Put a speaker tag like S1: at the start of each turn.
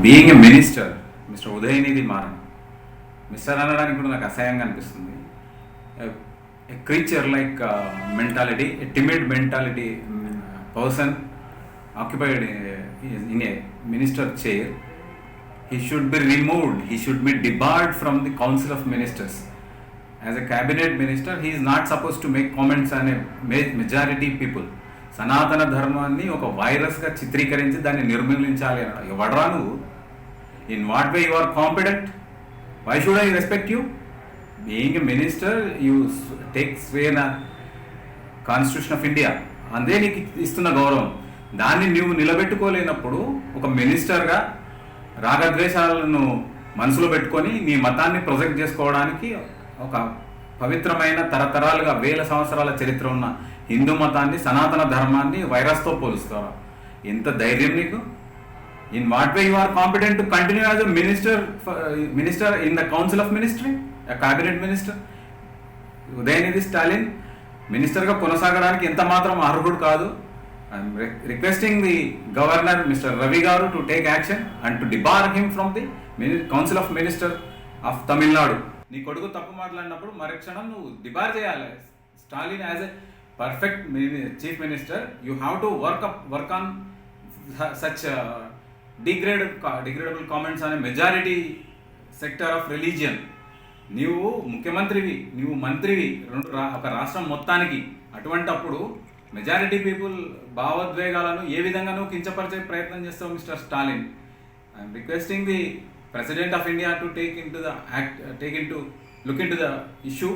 S1: Being a minister mister Udhayanidhi Maran, mister అనడానికి కూడా నాకు అసహ్యంగా అనిపిస్తుంది. A creature like mentality, a timid mentality person occupied in a minister chair. He should be removed, he should be debarred from the Council of Ministers. As a cabinet minister, he is not supposed to make comments on a majority people. సనాతన ధర్మాన్ని ఒక వైరస్గా చిత్రీకరించి దాన్ని నిర్మూలించాలి. ఎవడరా నువ్వు? In what way you are competent? Why should I respect you? Being a minister you take sworn constitution of India, అందే నీకు ఇస్తున్న గౌరవం. దాన్ని నువ్వు నిలబెట్టుకోలేనప్పుడు ఒక మినిస్టర్గా రాగద్వేషాలను మనసులో పెట్టుకొని నీ మతాన్ని ప్రొజెక్ట్ చేసుకోవడానికి ఒక పవిత్రమైన తరతరాలుగా వేల సంవత్సరాల చరిత్ర ఉన్న హిందూ మతాన్ని, సనాతన ధర్మాన్ని వైరస్తో పోలుస్తావా? ఎంత ధైర్యం నీకు? In what way you are competent to continue as a minister in the council of ministry, cabinet minister? Udhayanidhi Stalin మినిస్టర్గా కొనసాగడానికి ఎంత మాత్రం అర్హుడు కాదు. I'm requesting the governor, Mr. Ravi Garu, to take action and to debar him from the Council of Ministers of Tamil Nadu. నీ కొడుకు తప్పు మాట్లాడినప్పుడు మరుక్షణం నువ్వు డిబార్ చేయాలి. Stalin as a perfect chief minister, you have to work on such degradable comments on a majority sector of religion. నీవు ముఖ్యమంత్రివి, నీవు మంత్రివి ఒక రాష్ట్రం మొత్తానికి. అటువంటప్పుడు మెజారిటీ పీపుల్ భావోద్వేగాలను ఏ విధంగానూ కించపరిచే ప్రయత్నం చేస్తావు mister Stalin. I'm requesting the president of India to look into the issue